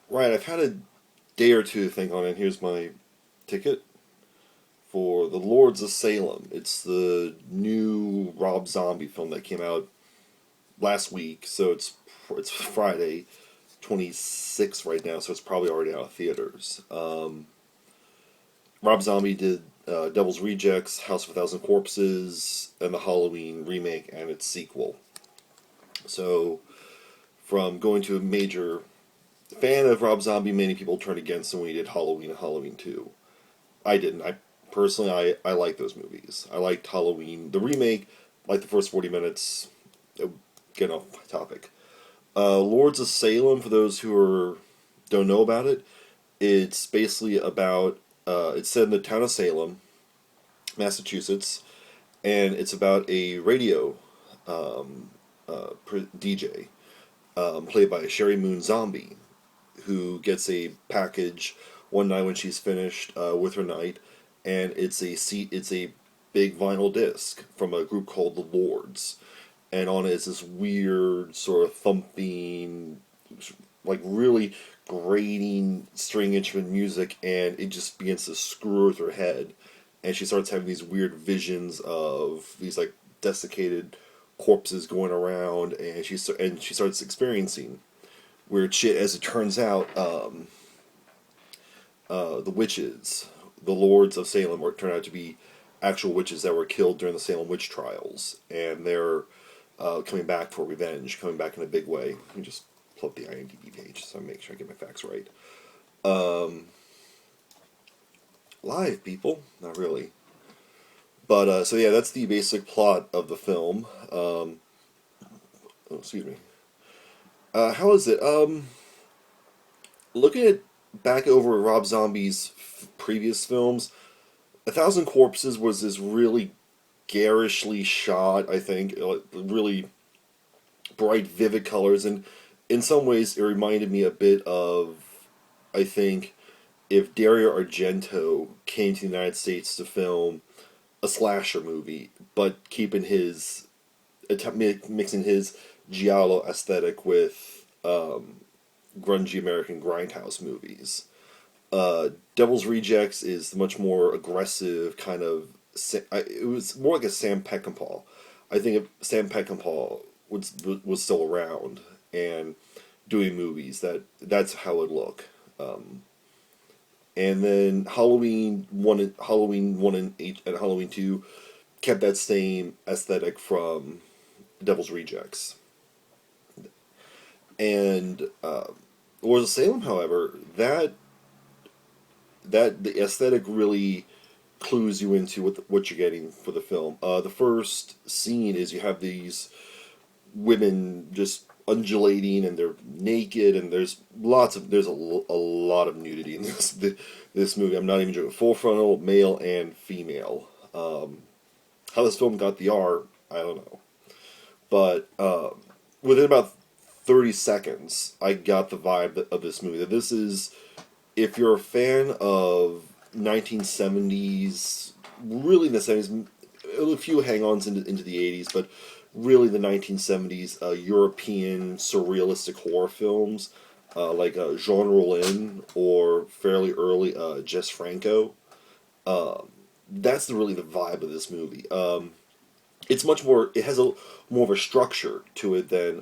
Right, I've had a day or two to think on it. Here's my ticket for The Lords of Salem. It's the new Rob Zombie film that came out last week, so it's Friday, 26th right now, so it's probably already out of theaters. Rob Zombie did Devil's Rejects, House of a Thousand Corpses, and the Halloween remake and its sequel. So, from going to a major fan of Rob Zombie, many people turned against him when he did Halloween and Halloween 2. I didn't. I like those movies. I liked Halloween. The remake, like the first 40 minutes, get off topic. Lords of Salem, for those who don't know about it, it's basically about, it's set in the town of Salem, Massachusetts, and it's about a radio DJ, played by Sherry Moon Zombie, who gets a package one night when she's finished with her night, and it's a big vinyl disc from a group called the Lords, and on it is this weird sort of thumping, like really grating string instrument music, and it just begins to screw with her head, and she starts having these weird visions of these like desiccated corpses going around, and she starts experiencing weird shit. As it turns out, the witches, the lords of Salem, turn out to be actual witches that were killed during the Salem witch trials, and they're coming back for revenge, coming back in a big way. Let me just pull up the IMDb page so I make sure I get my facts right. Live, people, not really. But so yeah, that's the basic plot of the film. Oh, excuse me. How is it? Looking at back over Rob Zombie's previous films, A Thousand Corpses was this really garishly shot, I think, really bright, vivid colors, and in some ways it reminded me a bit of, I think, if Dario Argento came to the United States to film a slasher movie, but keeping his mixing his giallo aesthetic with grungy American grindhouse movies. Devil's Rejects is the much more aggressive kind of. It was more like a Sam Peckinpah. I think if Sam Peckinpah was still around and doing movies, that's how it would look. And then Halloween one and Halloween 2 kept that same aesthetic from Devil's Rejects. And Lords of Salem, however, that the aesthetic really clues you into what you're getting for the film. The first scene is you have these women just undulating, and they're naked, and there's a lot of nudity in this movie. I'm not even joking. Full frontal, male and female. How this film got the R, I don't know, but within about 30 seconds, I got the vibe of this movie. That this is, if you're a fan of 1970s, really the 70s, a few hang-ons into the 80s, but really the 1970s European surrealistic horror films, like Jean Rollin or fairly early Jess Franco. That's really the vibe of this movie. It's much more. It has more of a structure to it than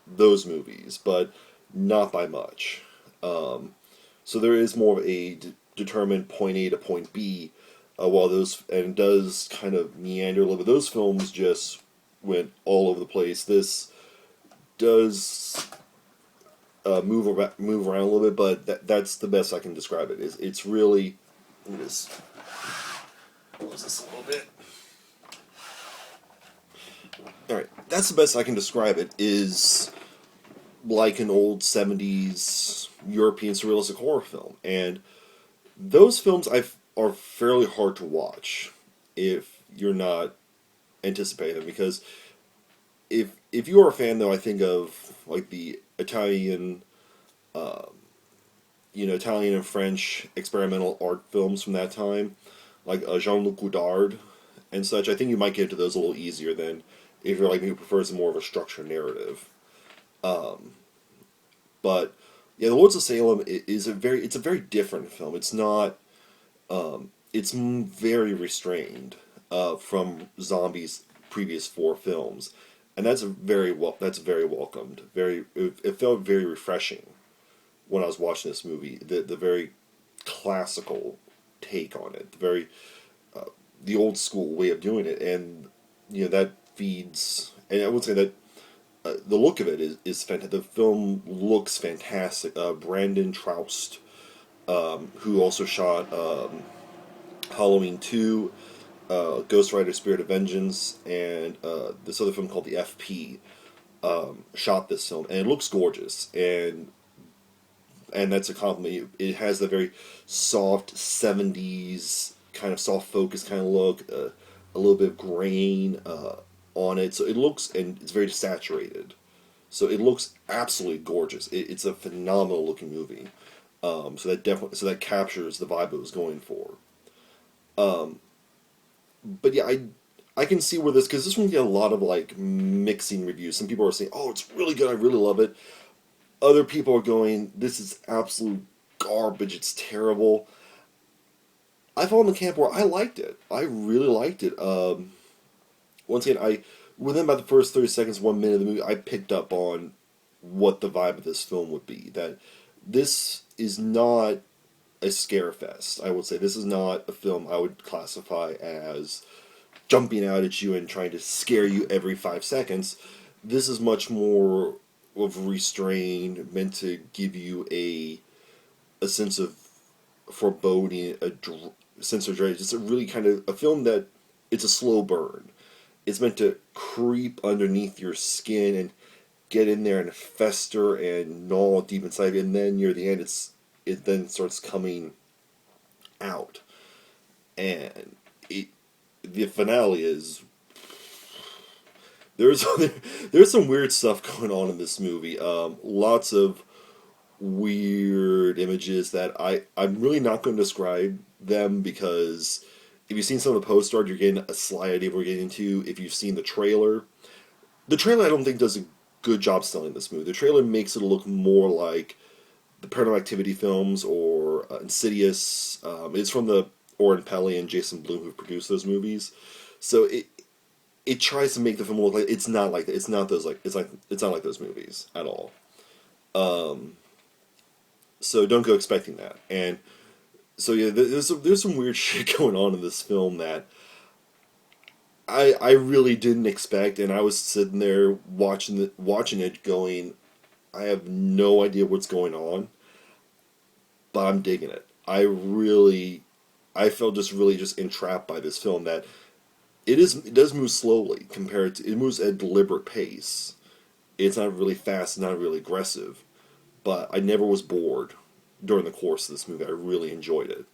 those movies, but not by much. So there is more of a determined point A to point B, while those and does kind of meander a little bit. Those films just went all over the place. This does move around a little bit, but that's the best I can describe it. It's really, let me just close this a little bit. All right, that's the best I can describe it. Is like an old 70s European surrealistic horror film. And those films are fairly hard to watch if you're not anticipating them, because if you are a fan, though, I think of like the Italian Italian and French experimental art films from that time, like Jean-Luc Godard and such. I think you might get to those a little easier than if you're like me, who prefers more of a structured narrative. But Yeah, The Lords of Salem is it's a very different film. It's not it's very restrained from Zombie's previous four films, and that's very welcomed. It felt very refreshing when I was watching this movie. The very classical take on it, the old school way of doing it, and that feeds. And I would say that the look of it is fantastic. The film looks fantastic. Brandon Troust, who also shot Halloween 2, Ghost Rider Spirit of Vengeance, and this other film called The FP, shot this film, and it looks gorgeous. And that's a compliment. It has the very soft 70s kind of soft focus kind of look, a little bit of grain on it. So it looks, and it's very saturated. So it looks absolutely gorgeous. It's a phenomenal looking movie. So that captures the vibe it was going for. But yeah, I can see where because this one get a lot of like mixing reviews. Some people are saying, "Oh, it's really good. I really love it." Other people are going, "This is absolute garbage. It's terrible." I fall in the camp where I liked it. I really liked it. Once again, I within about the first 30 seconds, 1 minute of the movie, I picked up on what the vibe of this film would be. That this is not a scare fest. I would say this is not a film I would classify as jumping out at you and trying to scare you every 5 seconds. This is much more of restrained, meant to give you a sense of foreboding, sense of dread. It's a really kind of a film that it's a slow burn. It's meant to creep underneath your skin and get in there and fester and gnaw deep inside, and then near the end, it then starts coming out, and the finale is there's there's some weird stuff going on in this movie. Lots of weird images that I'm really not going to describe them because if you've seen some of the post art, you're getting a slight idea of what we're getting into. If you've seen the trailer I don't think does a good job selling this movie. The trailer makes it look more like the Paranormal Activity films or Insidious. It's from the Oren Peli and Jason Blum who produced those movies. So it tries to make the film look like it's not like that. It's not like those movies at all. So don't go expecting that. And so yeah, there's some weird shit going on in this film that I really didn't expect, and I was sitting there watching it, going, I have no idea what's going on, but I'm digging it. I felt just really just entrapped by this film that it does move slowly compared to it moves at a deliberate pace. It's not really fast, not really aggressive, but I never was bored during the course of this movie. I really enjoyed it.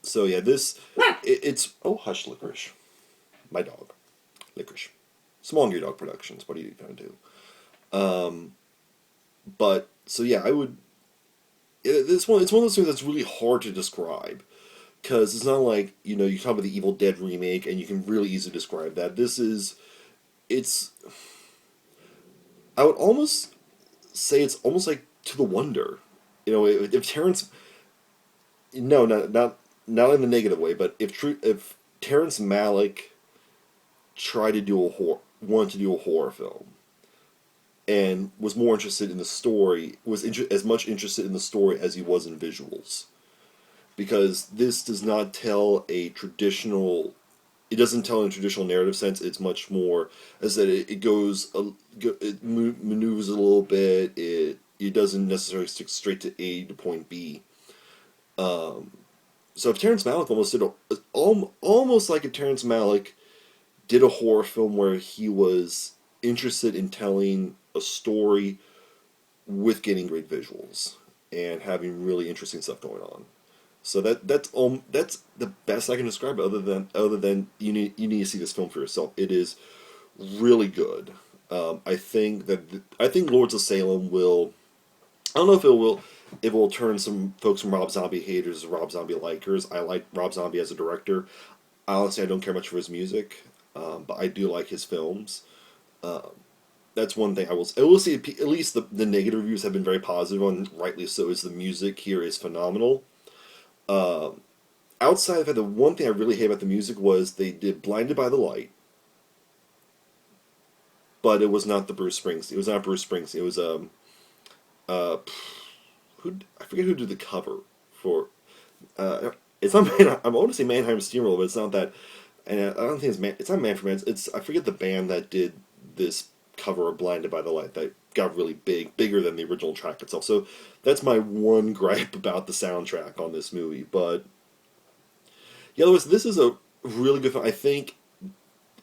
So yeah, it's oh hush, Licorice, my dog, Licorice, Small Hungry Dog Productions. What are you gonna do? But so yeah, it's one of those things that's really hard to describe because it's not like you talk about the Evil Dead remake and you can really easily describe that. It's I would almost say it's almost like To the Wonder. If Terrence, no, not in the negative way, but if Terrence Malick tried to do wanted to do a horror film and was more interested in the story, as much interested in the story as he was in visuals, because this does not tell a traditional. It doesn't tell in a traditional narrative sense. It's much more, as I said, it maneuvers a little bit. It doesn't necessarily stick straight to A to point B. So if Terrence Malick almost like if Terrence Malick did a horror film where he was interested in telling a story with getting great visuals and having really interesting stuff going on. So that's the best I can describe it. Other than you need to see this film for yourself. It is really good. I think Lords of Salem will. I don't know if it will turn some folks from Rob Zombie haters to Rob Zombie likers. I like Rob Zombie as a director. Honestly, I don't care much for his music, but I do like his films. that's one thing I will say. At least the negative reviews have been very positive, and rightly so. Is the music here is phenomenal. Outside of that, the one thing I really hate about the music was they did "Blinded by the Light," but it was not the Bruce Springsteen. It was not Bruce Springsteen. It was uh who I forget who did the cover for. It's not Man, I want to say Mannheim Steamroller, but it's not that. And I don't think it's not Man for Man. It's I forget the band that did this cover of "Blinded by the Light" that got really big, bigger than the original track itself. So that's my one gripe about the soundtrack on this movie. But yeah, otherwise, this is a really good film. I think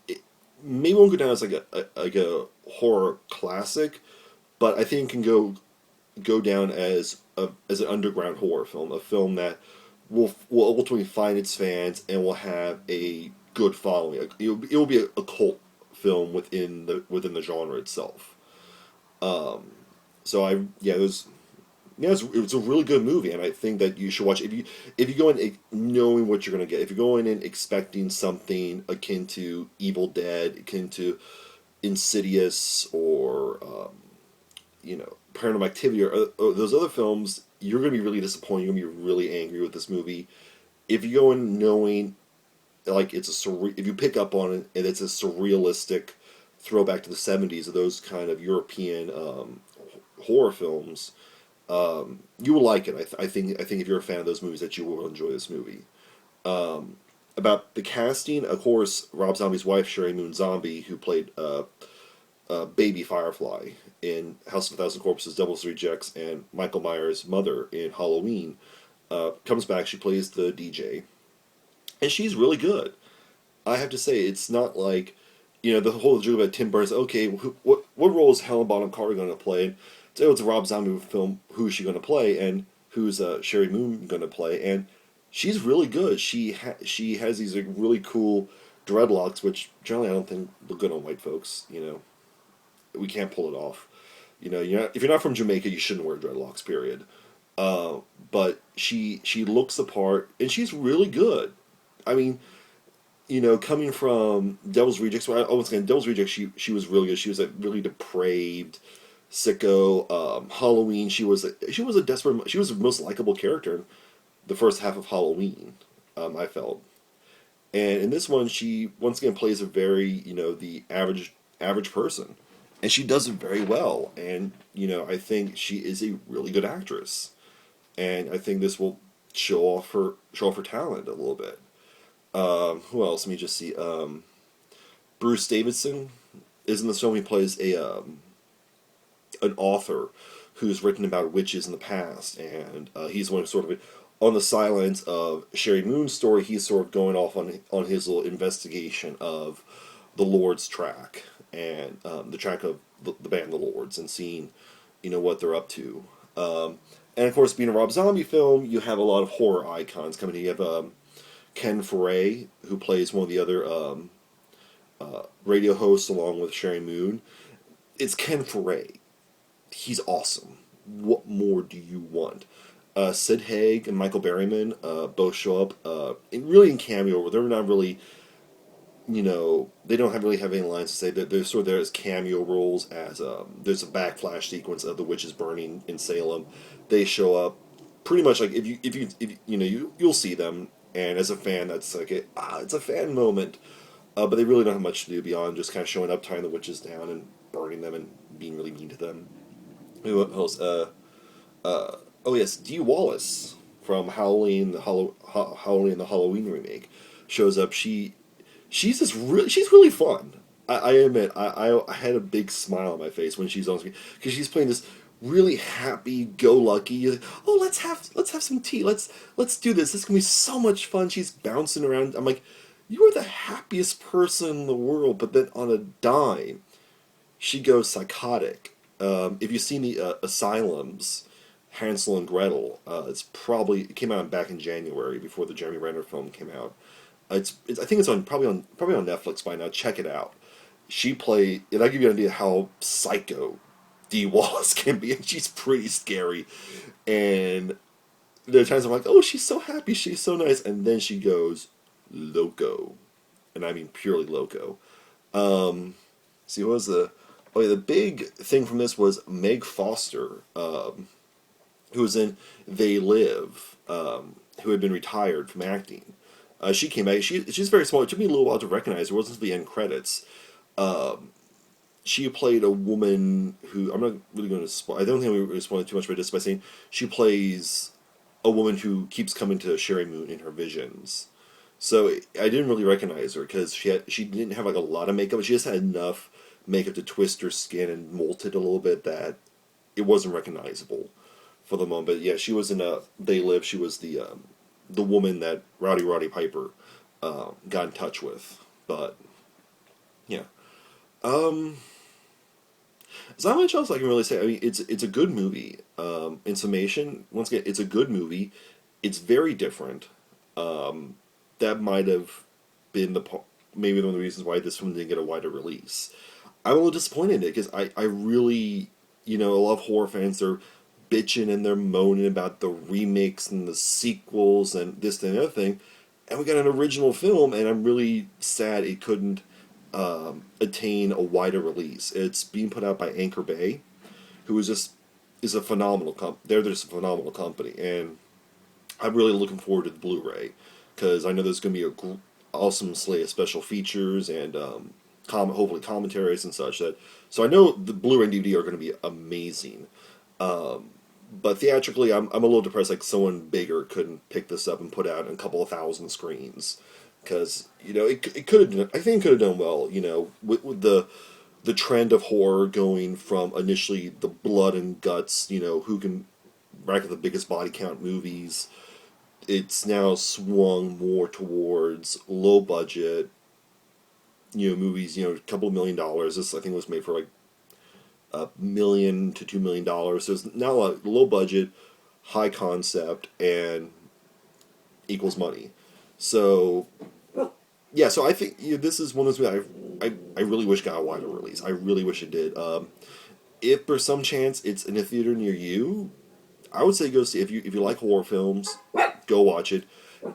it maybe won't go down as like a horror classic, but I think it can go down as an underground horror film, a film that will ultimately find its fans and will have a good following. It will be a cult film within the genre itself. So I yeah, it was yeah, it's a really good movie, and I think that you should watch it. If you go in knowing what you're going to get. If you're going in expecting something akin to Evil Dead, akin to Insidious, or Paranormal Activity, or those other films, you're going to be really disappointed. You're going to be really angry with this movie. If you go in knowing like if you pick up on it and it's a surrealistic throwback to the '70s of those kind of European horror films, you will like it. I think if you're a fan of those movies, that you will enjoy this movie. About the casting, of course, Rob Zombie's wife, Sherry Moon Zombie, who played Baby Firefly in House of a Thousand Corpses, Devil's Rejects, and Michael Myers' mother in Halloween, comes back. She plays the DJ, and she's really good. I have to say, it's not like, the whole joke about Tim Burns. Okay, what role is Helen Bonham Carter going to play? And so it's a Rob Zombie film. Who is she going to play? And who's Sherry Moon going to play? And she's really good. She has these like really cool dreadlocks, which generally I don't think look good on white folks. We can't pull it off. If you're not from Jamaica, you shouldn't wear dreadlocks. Period. But she looks the part, and she's really good. I mean, coming from Devil's Rejects, once again, Devil's Rejects, she was really good. She was a really depraved sicko. Halloween, she was the most likable character in the first half of Halloween. I felt, and in this one, she once again plays a very the average person, and she does it very well. And I think she is a really good actress, and I think this will show off her talent a little bit. Who else? Let me just see. Bruce Davidson is in the film. He plays an author who's written about witches in the past, and he's one sort of on the sidelines of Sherry Moon's story. He's sort of going off on his little investigation of the Lord's track and the track of the band The Lords, and seeing what they're up to. And of course, being a Rob Zombie film, you have a lot of horror icons coming in. You have Ken Foray, who plays one of the other radio hosts along with Sherry Moon. It's Ken Foray. He's awesome. What more do you want? Sid Haig and Michael Berryman both show up really in cameo. They're not really, they don't really have any lines to say. They're sort of there as cameo roles. As there's a backflash sequence of the witches burning in Salem. They show up pretty much like if you'll see them. And as a fan, that's like it's a fan moment. But they really don't have much to do beyond just kind of showing up, tying the witches down, and burning them, and being really mean to them. Who else? Oh yes, Dee Wallace from Halloween, Halloween, the Halloween remake, shows up. She's really fun. I admit, I had a big smile on my face when she's on screen because she's playing this really happy-go-lucky. Like, oh, let's have some tea. Let's do this. This is gonna be so much fun. She's bouncing around. I'm like, you are the happiest person in the world, but then on a dime, she goes psychotic. If you've seen the Asylum's Hansel and Gretel, it came out back in January before the Jeremy Renner film came out. I think it's probably on Netflix by now. Check it out. And I give you an idea how psycho Dee Wallace can be, and she's pretty scary. And there are times I'm like, oh, she's so happy, she's so nice, and then she goes loco, and I mean purely loco. See, what was the Oh, yeah, the big thing from this was Meg Foster, who was in They Live, who had been retired from acting. She came back. She's very small. It took me a little while to recognize her. It wasn't until the end credits. She played a woman who I'm not really going to spoil. I don't think we're going to spoil it too much by just by saying she plays a woman who keeps coming to Sherry Moon in her visions. So I didn't really recognize her because she didn't have like a lot of makeup. But she just had enough makeup to twist her skin and mold it a little bit that it wasn't recognizable for the moment. But yeah, she was in They Live. She was the woman that Roddy Piper got in touch with. But yeah, um, there's not much else I can really say. I mean, it's a good movie. In summation, once again, it's a good movie. It's very different. That might have been maybe one of the reasons why this film didn't get a wider release. I'm a little disappointed in it because I really, a lot of horror fans are bitching and they're moaning about the remakes and the sequels and this and the other thing, and we got an original film, and I'm really sad it couldn't attain a wider release. It's being put out by Anchor Bay, who is a phenomenal they're just a phenomenal company, and I'm really looking forward to the Blu-ray because I know there's going to be a awesome slate of special features and hopefully commentaries and such. So I know the Blu-ray and DVD are going to be amazing. But theatrically, I'm a little depressed. Like someone bigger couldn't pick this up and put out in a couple of thousand screens, because it could have. I think it could have done well. With the trend of horror going from initially the blood and guts. Who can rack up the biggest body count movies. It's now swung more towards low budget. Movies. A couple of $1 million. This I think was made for like $1 million to $2 million. So it's now a low budget, high concept, and equals money. So yeah, so I think this is one of those I really wish got a wider release. I really wish it did. If for some chance it's in a theater near you, I would say go see. If you like horror films, go watch it.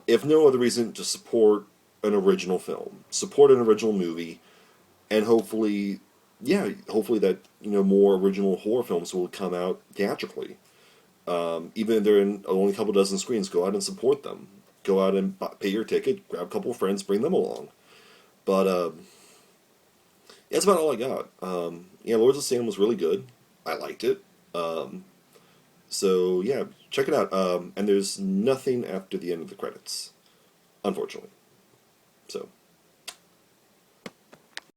If no other reason, to support an original film, support an original movie, and hopefully that more original horror films will come out theatrically. Even if they're in only a couple dozen screens, go out and support them. Go out and pay your ticket, grab a couple of friends, bring them along. But that's about all I got. Yeah, Lords of Salem was really good. I liked it. So yeah, check it out. And there's nothing after the end of the credits, unfortunately. So